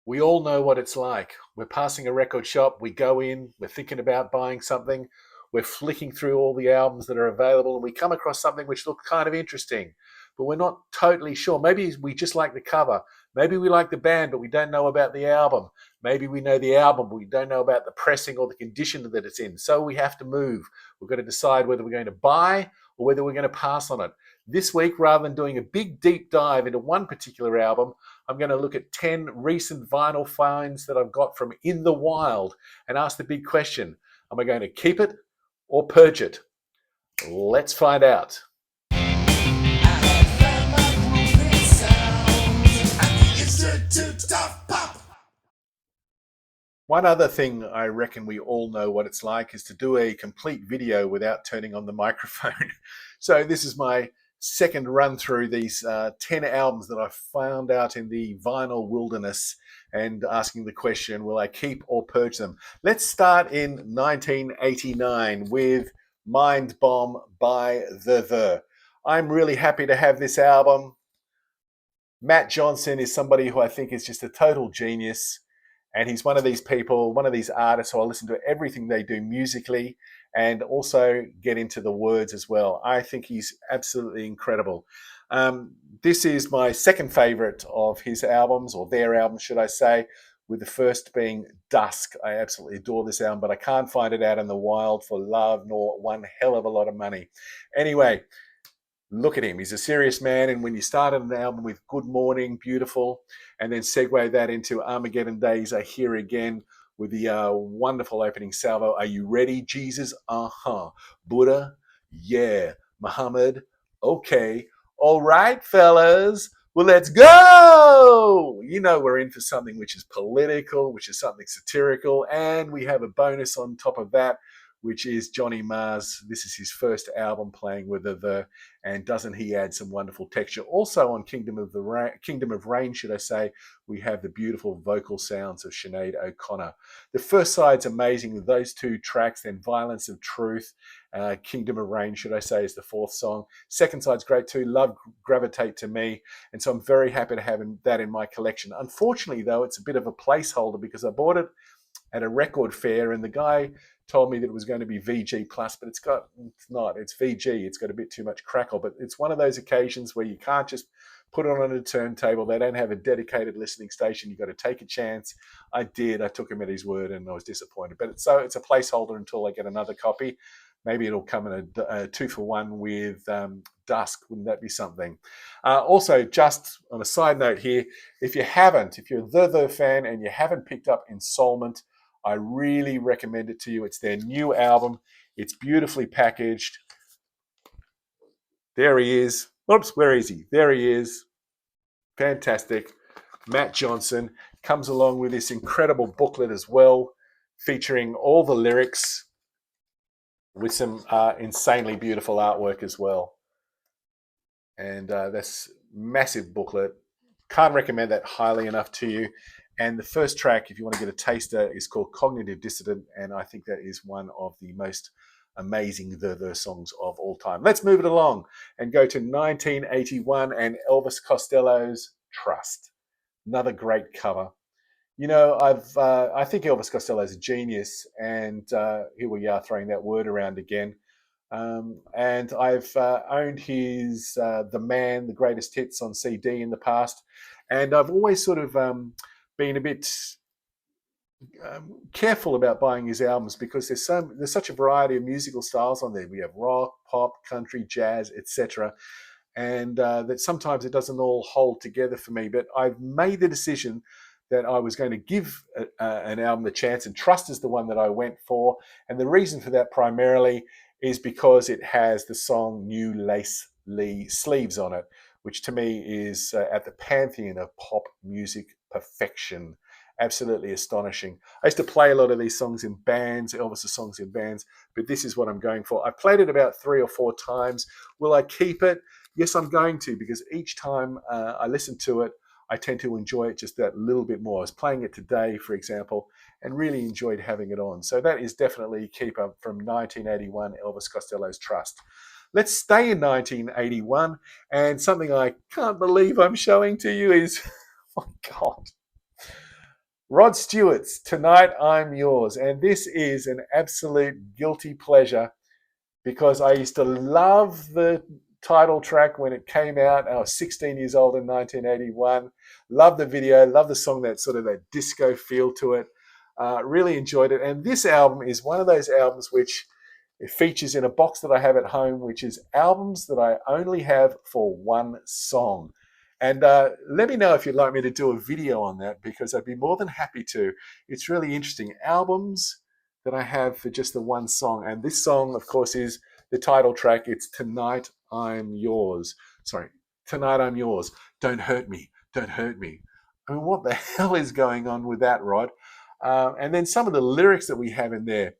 We all know what it's like. We're passing a record shop, we go in, we're thinking about buying something, we're flicking through all the albums that are available, and we come across something which looks kind of interesting, but we're not totally sure. Maybe we just like the cover. Maybe we like the band, but we don't know about the album. Maybe we know the album, but we don't know about the pressing or the condition that it's in. So we have to move. We've got to decide whether we're going to buy or whether we're going to pass on it. This week, rather than doing a big deep dive into one particular album, I'm going to look at 10 recent vinyl finds that I've got from in the wild and ask the big question, am I going to keep it or purge it? Let's find out. One other thing I reckon we all know what it's like is to do a complete video without turning on the microphone. So this is my second run through these 10 albums that I found out in the vinyl wilderness and asking the question, will I keep or purge them? Let's start in 1989 with Mind Bomb by The. I'm really happy to have this album. Matt Johnson is somebody who I think is just a total genius. And he's one of these people, one of these artists who I listen to everything they do musically and also get into the words as well. I think he's absolutely incredible. This is my second favorite of his albums, or their albums, should I say, with the first being Dusk. I absolutely adore this album, but I can't find it out in the wild for love nor one hell of a lot of money. Anyway, look at him. He's a serious man. And when you started an album with Good Morning, Beautiful, and then segue that into Armageddon Days Are Here Again with the wonderful opening salvo. Are you ready, Jesus? Uh-huh. Buddha? Yeah. Muhammad? Okay. All right, fellas. Well, let's go. You know we're in for something which is political, which is something satirical, and we have a bonus on top of that, which is Johnny Marr's. This is his first album playing with The, and doesn't he add some wonderful texture? Also on Kingdom of Rain, should I say, we have the beautiful vocal sounds of Sinead O'Connor. The first side's amazing with those two tracks, then Violence of Truth, Kingdom of Rain, should I say, is the fourth song. Second side's great too, Love Gravitate to Me, and so I'm very happy to have that in my collection. Unfortunately, though, it's a bit of a placeholder because I bought it at a record fair, and the guy told me that it was going to be VG plus, but it's not. It's VG. It's got a bit too much crackle, but it's one of those occasions where you can't just put it on a turntable. They don't have a dedicated listening station. You've got to take a chance. I did. I took him at his word, and I was disappointed. But it's a placeholder until I get another copy. Maybe it'll come in a 2-for-1 with Dusk. Wouldn't that be something? Also, just on a side note here, if you're The fan and you haven't picked up Ensoulment, I really recommend it to you. It's their new album. It's beautifully packaged. There he is. Oops, where is he? There he is. Fantastic. Matt Johnson comes along with this incredible booklet as well, featuring all the lyrics with some insanely beautiful artwork as well. And that's massive booklet. Can't recommend that highly enough to you. And the first track, if you want to get a taster, is called Cognitive Dissident, and I think that is one of the most amazing The songs of all time. Let's move it along and go to 1981 and Elvis Costello's Trust. Another great cover. You know, I think Elvis Costello is a genius, and here we are throwing that word around again. And I've owned his The Man, The Greatest Hits on CD in the past, and I've always sort of been a bit careful about buying his albums because there's such a variety of musical styles on there. We have rock, pop, country, jazz, etc., and that sometimes it doesn't all hold together for me. But I've made the decision that I was going to give an album a chance, and Trust is the one that I went for. And the reason for that primarily is because it has the song New Lace Lee Sleeves on it, which to me is at the pantheon of pop music perfection. Absolutely astonishing. I used to play a lot of these songs in bands, Elvis' songs in bands, but this is what I'm going for. I played it about 3 or 4 times. Will I keep it? Yes, I'm going to, because each time I listen to it, I tend to enjoy it just that little bit more. I was playing it today, for example, and really enjoyed having it on. So that is definitely a keeper from 1981, Elvis Costello's Trust. Let's stay in 1981, and something I can't believe I'm showing to you is, oh God, Rod Stewart's Tonight I'm Yours. And this is an absolute guilty pleasure because I used to love the title track when it came out. I was 16 years old in 1981. Love the video, love the song, that sort of that disco feel to it. Really enjoyed it. And this album is one of those albums which it features in a box that I have at home, which is albums that I only have for one song. And let me know if you'd like me to do a video on that, because I'd be more than happy to. It's really interesting. Albums that I have for just the one song. And this song, of course, is the title track. It's Tonight I'm Yours. Sorry, Tonight I'm Yours. Don't hurt me. Don't hurt me. I mean, what the hell is going on with that, Rod? And then some of the lyrics that we have in there.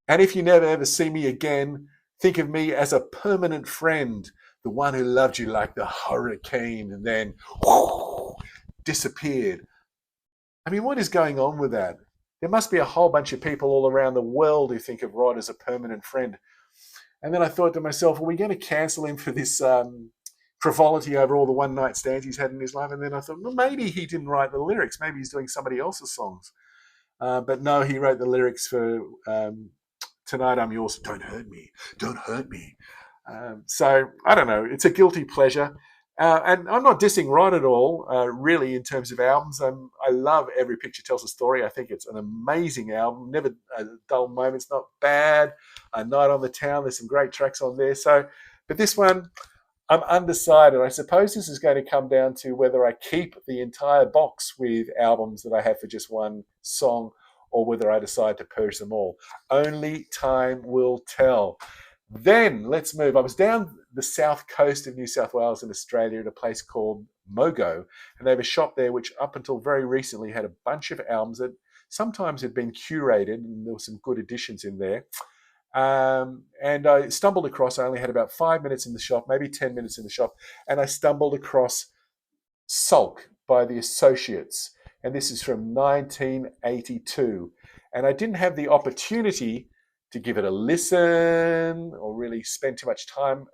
And if you never ever see me again, think of me as a permanent friend, the one who loved you like the hurricane and then whoo, disappeared. I mean, what is going on with that? There must be a whole bunch of people all around the world who think of Rod as a permanent friend. And then I thought to myself, are we going to cancel him for this frivolity over all the one night stands he's had in his life? And then I thought, well, maybe he didn't write the lyrics. Maybe he's doing somebody else's songs. But no, he wrote the lyrics for Tonight I'm Yours. Don't hurt me. Don't hurt me. So I don't know. It's a guilty pleasure. And I'm not dissing Rod at all, really, in terms of albums. I love Every Picture Tells a Story. I think it's an amazing album. Never a dull moment. It's not bad. Night on the Town. There's some great tracks on there. So, but this one, I'm undecided. I suppose this is going to come down to whether I keep the entire box with albums that I have for just one song, or whether I decide to purge them all. Only time will tell. Then let's move. I was down the south coast of New South Wales in Australia at a place called Mogo, and they have a shop there which up until very recently had a bunch of albums that sometimes had been curated, and there were some good additions in there. And I stumbled across, I only had about 5 minutes in the shop, maybe 10 minutes in the shop, and I stumbled across Sulk by the Associates. And this is from 1982. And I didn't have the opportunity to give it a listen or really spend too much time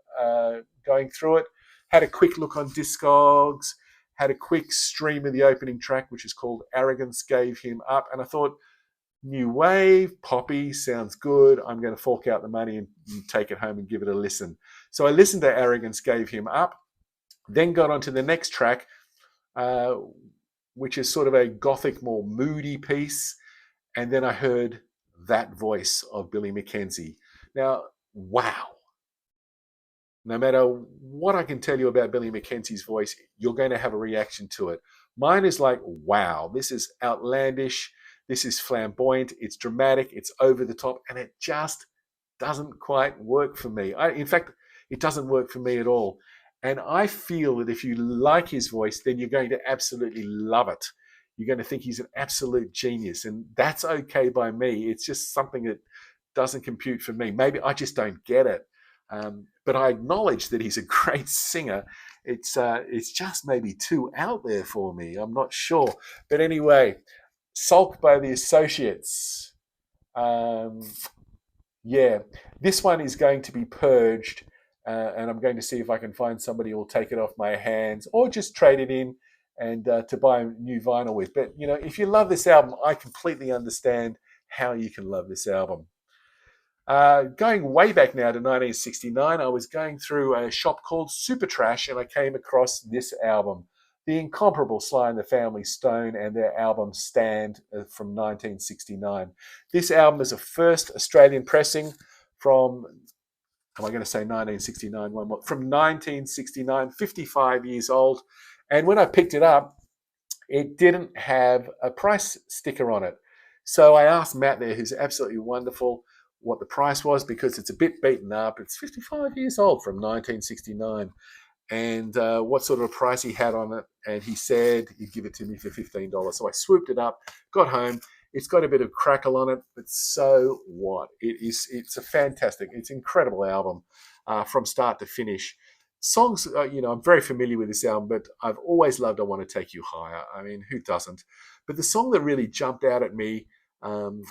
going through it. Had a quick look on Discogs, had a quick stream of the opening track, which is called Arrogance Gave Him Up. And I thought, new wave, poppy, sounds good. I'm going to fork out the money and take it home and give it a listen. So I listened to Arrogance Gave Him Up, then got on to the next track, which is sort of a gothic, more moody piece. And then I heard That Voice of Billy Mackenzie. Now, wow. No matter what I can tell you about Billy Mackenzie's voice, you're going to have a reaction to it. Mine is like, wow, this is outlandish. This is flamboyant. It's dramatic. It's over the top. And it just doesn't quite work for me. In fact, it doesn't work for me at all. And I feel that if you like his voice, then you're going to absolutely love it. You're going to think he's an absolute genius. And that's okay by me. It's just something that doesn't compute for me. Maybe I just don't get it. But I acknowledge that he's a great singer. It's just maybe too out there for me. I'm not sure. But anyway, Sulk by the Associates. Yeah, this one is going to be purged, and I'm going to see if I can find somebody who will take it off my hands, or just trade it in and to buy new vinyl with. But you know, if you love this album, I completely understand how you can love this album. Going way back now to 1969, I was going through a shop called Super Trash, and I came across this album, the incomparable Sly and the Family Stone, and their album Stand from 1969. This album is a first Australian pressing from, am I going to say 1969? One more, from 1969, 55 years old. And when I picked it up, it didn't have a price sticker on it. So I asked Matt there, who's absolutely wonderful, what the price was, because it's a bit beaten up. It's 55 years old, from 1969. And what sort of a price he had on it. And he said he'd give it to me for $15. So I swooped it up, got home. It's got a bit of crackle on it, but so what? It's a fantastic, it's an incredible album from start to finish. Songs, I'm very familiar with this album, but I've always loved I Want to Take You Higher. I mean, who doesn't? But the song that really jumped out at me,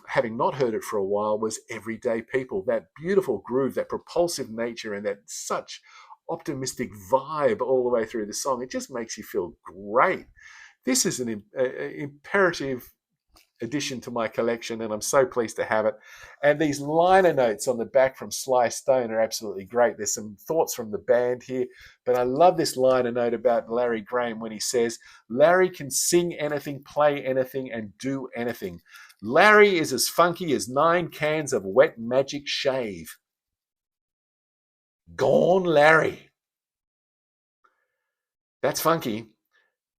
having not heard it for a while, was Everyday People. That beautiful groove, that propulsive nature, and that such optimistic vibe all the way through the song. It just makes you feel great. This is an imperative addition to my collection, and I'm so pleased to have it. And these liner notes on the back from Sly Stone are absolutely great. There's some thoughts from the band here, but I love this liner note about Larry Graham when he says, Larry can sing anything, play anything, and do anything. Larry is as funky as 9 cans of wet magic shave. Gone Larry. That's funky.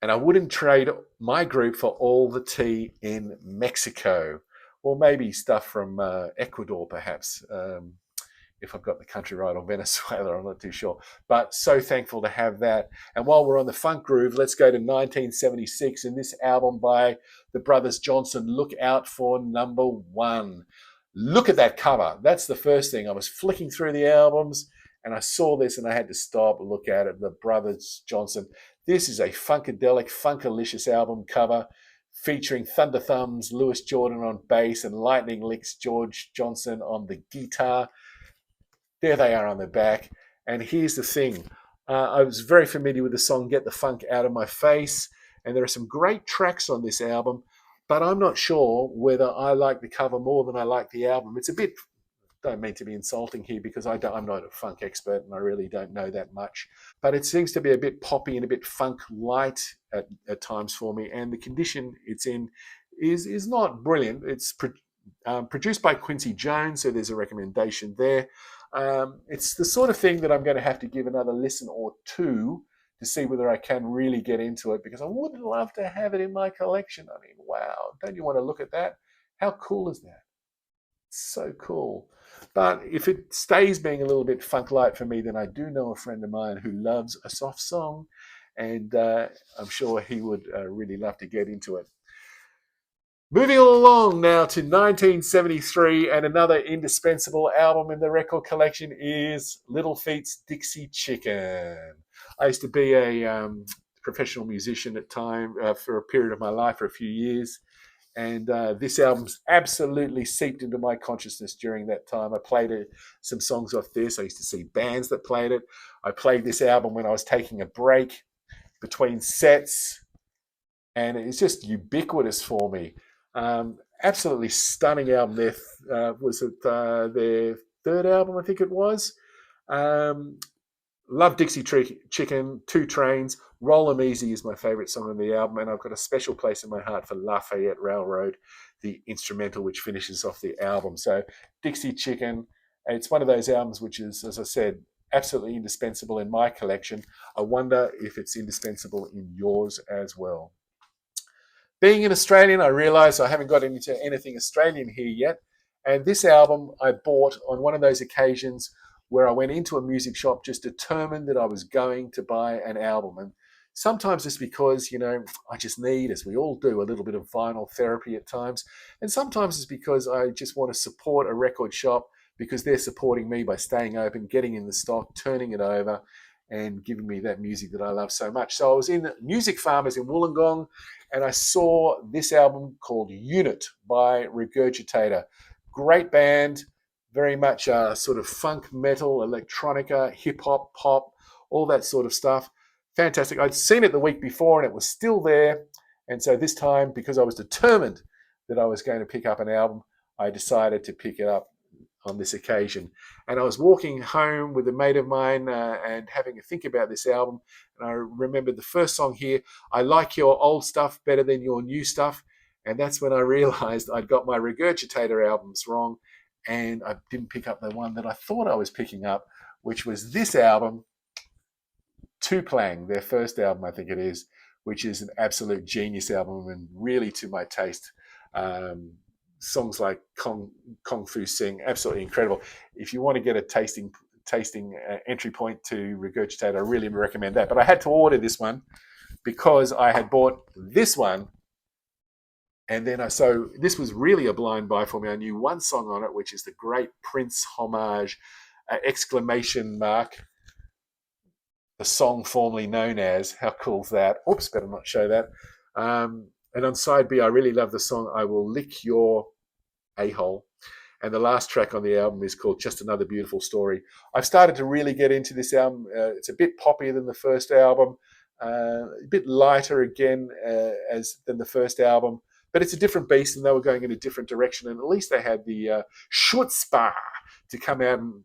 And I wouldn't trade my group for all the tea in Mexico, or maybe stuff from Ecuador, perhaps, if I've got the country right, or Venezuela, I'm not too sure. But so thankful to have that. And while we're on the funk groove, let's go to 1976 and this album by the Brothers Johnson, Look Out for Number One. Look at that cover. That's the first thing. I was flicking through the albums and I saw this and I had to stop and look at it. The Brothers Johnson. This is a funkadelic, funkalicious album cover featuring Thunder Thumbs, Lewis Jordan on bass, and Lightning Licks, George Johnson on the guitar. There they are on the back. And here's the thing. I was very familiar with the song Get the Funk Out of My Face, and there are some great tracks on this album, but I'm not sure whether I like the cover more than I like the album. It's a bit, don't mean to be insulting here because I'm not a funk expert and I really don't know that much, but it seems to be a bit poppy and a bit funk light at times for me, and the condition it's in is not brilliant. It's produced by Quincy Jones, so there's a recommendation there. It's the sort of thing that I'm going to have to give another listen or two to see whether I can really get into it, because I would love to have it in my collection. I mean, wow, don't you want to look at that? How cool is that? So cool. But if it stays being a little bit funk light for me, then I do know a friend of mine who loves a soft song, and I'm sure he would really love to get into it. Moving along now to 1973, and another indispensable album in the record collection is Little Feat's Dixie Chicken. I used to be a professional musician at time for a period of my life for a few years, and this album's absolutely seeped into my consciousness during that time. I played some songs off this. I used to see bands that played it. I played this album when I was taking a break between sets, and it's just ubiquitous for me. Absolutely stunning album. Was it their third album? I think it was. Love Dixie Chicken, Two Trains, Roll 'Em Easy is my favourite song on the album, and I've got a special place in my heart for Lafayette Railroad, the instrumental which finishes off the album. So Dixie Chicken, it's one of those albums which is, as I said, absolutely indispensable in my collection. I wonder if it's indispensable in yours as well. Being an Australian, I realise I haven't got into anything Australian here yet. And this album I bought on one of those occasions where I went into a music shop just determined that I was going to buy an album. And sometimes it's because, I just need, as we all do, a little bit of vinyl therapy at times. And sometimes it's because I just want to support a record shop because they're supporting me by staying open, getting in the stock, turning it over, and giving me that music that I love so much. So I was in Music Farmers in Wollongong, and I saw this album called Unit by Regurgitator. Great band, very much sort of funk, metal, electronica, hip-hop, pop, all that sort of stuff. Fantastic. I'd seen it the week before, and it was still there. And so this time, because I was determined that I was going to pick up an album, I decided to pick it up on this occasion. And I was walking home with a mate of mine and having a think about this album. And I remembered the first song here, I like your old stuff better than your new stuff. And that's when I realized I'd got my Regurgitator albums wrong. And I didn't pick up the one that I thought I was picking up, which was this album, To Plang, their first album, I think it is, which is an absolute genius album and really to my taste. Songs like Kung Fu Sing, absolutely incredible. If you want to get a tasting entry point to Regurgitator, I really recommend that. But I had to order this one because I had bought this one, and then so this was really a blind buy for me. I knew one song on it, which is the great Prince homage, ! The song formerly known as, how cool is that? Oops, better not show that. And on side B, I really love the song I Will Lick Your A-Hole. And the last track on the album is called Just Another Beautiful Story. I've started to really get into this album. It's a bit poppier than the first album. a bit lighter again than the first album, but it's a different beast, and they were going in a different direction. And at least they had the chutzpah to come out and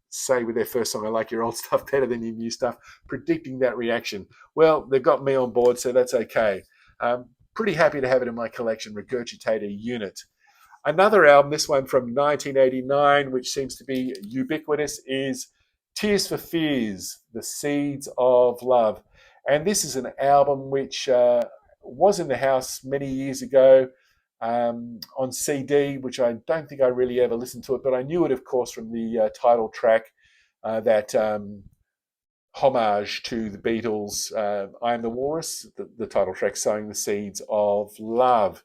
say with their first song, "I like your old stuff better than your new stuff," predicting that reaction. Well, they've got me on board, so that's okay. Pretty happy to have it in my collection, Regurgitator Unit. Another album, this one from 1989, which seems to be ubiquitous, is Tears for Fears, The Seeds of Love. And this is an album which was in the house many years ago on CD, which I don't think I really ever listened to it, but I knew it, of course, from the title track, that homage to the Beatles, I Am the Walrus, the title track, Sowing the Seeds of Love.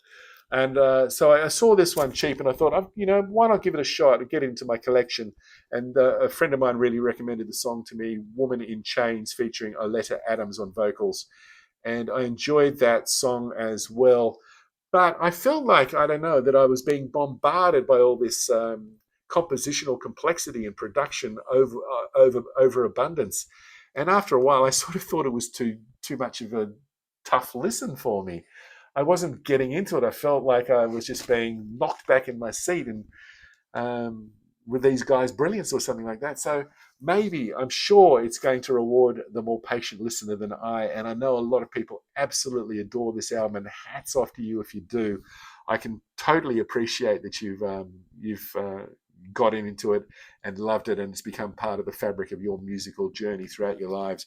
And so I saw this one cheap, and I thought, why not give it a shot and get into my collection? And a friend of mine really recommended the song to me, Woman in Chains, featuring Oleta Adams on vocals. And I enjoyed that song as well. But I felt like, I don't know, that I was being bombarded by all this compositional complexity and production overabundance. And after a while, I sort of thought it was too much of a tough listen for me. I wasn't getting into it. I felt like I was just being knocked back in my seat and with these guys' brilliance or something like that. So maybe, I'm sure it's going to reward the more patient listener than I. And I know a lot of people absolutely adore this album, and hats off to you if you do. I can totally appreciate that you've got into it and loved it, and it's become part of the fabric of your musical journey throughout your lives.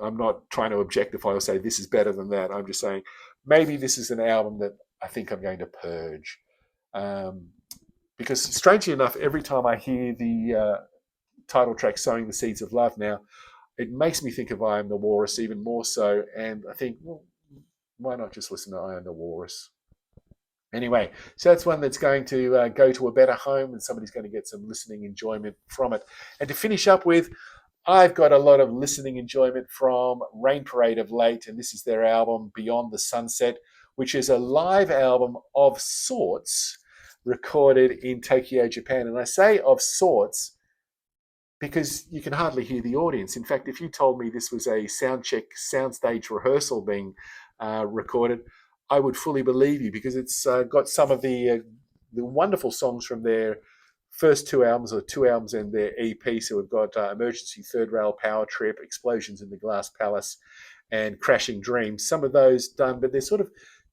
I'm not trying to objectify or say this is better than that. I'm just saying maybe this is an album that I think I'm going to purge. Because strangely enough, every time I hear the title track, Sowing the Seeds of Love now, it makes me think of I Am the Walrus even more so. And I think, well, why not just listen to I Am the Walrus? Anyway, so that's one that's going to go to a better home, and somebody's going to get some listening enjoyment from it. And to finish up with, I've got a lot of listening enjoyment from Rain Parade of late, and this is their album Beyond the Sunset, which is a live album of sorts recorded in Tokyo, Japan. And I say of sorts because you can hardly hear the audience. In fact, if you told me this was a soundstage rehearsal being recorded, I would fully believe you, because it's got some of the wonderful songs from their first two albums and their EP. So we've got Emergency Third Rail Power Trip, Explosions in the Glass Palace, and Crashing Dreams. Some of those done, but they're sort of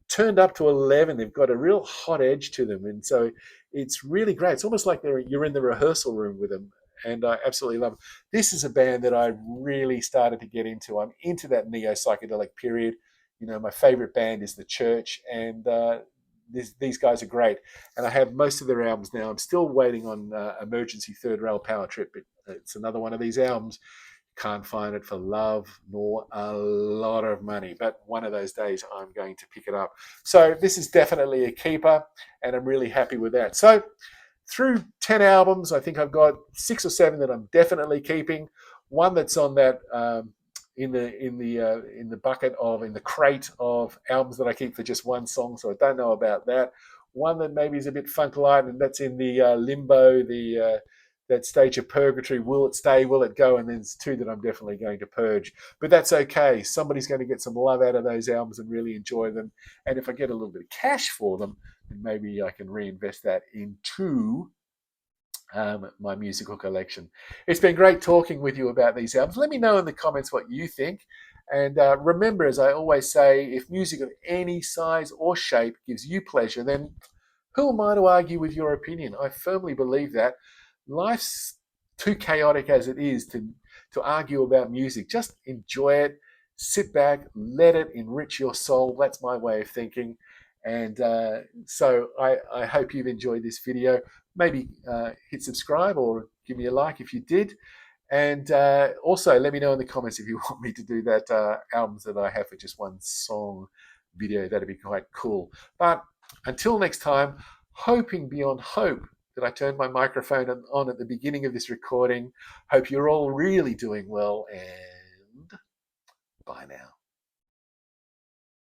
turned up to 11. They've got a real hot edge to them, and so it's really great. It's almost like you're in the rehearsal room with them, and I absolutely love it. This is a band that I really started to get into. I'm into that neo-psychedelic period. My favorite band is The Church, and these guys are great. And I have most of their albums now. I'm still waiting on Emergency Third Rail Power Trip. It's another one of these albums. Can't find it for love nor a lot of money, but one of those days I'm going to pick it up. So this is definitely a keeper, and I'm really happy with that. So through 10 albums, I think I've got 6 or 7 that I'm definitely keeping. One that's on that in the bucket of, in the crate of albums that I keep for just one song, so I don't know about that. One that maybe is a bit funk light, and that's in the limbo, that stage of purgatory. Will it stay? Will it go? And then there's 2 that I'm definitely going to purge. But that's okay. Somebody's going to get some love out of those albums and really enjoy them. And if I get a little bit of cash for them, then maybe I can reinvest that into my musical collection. It's been great talking with you about these albums. Let me know in the comments what you think. And remember, as I always say, if music of any size or shape gives you pleasure, then who am I to argue with your opinion? I firmly believe that. Life's too chaotic as it is to argue about music. Just enjoy it, sit back, let it enrich your soul. That's my way of thinking. And so I hope you've enjoyed this video. Maybe hit subscribe or give me a like if you did. And also let me know in the comments if you want me to do that albums that I have for just one song video. That'd be quite cool. But until next time, hoping beyond hope that I turned my microphone on at the beginning of this recording. Hope you're all really doing well, and bye now.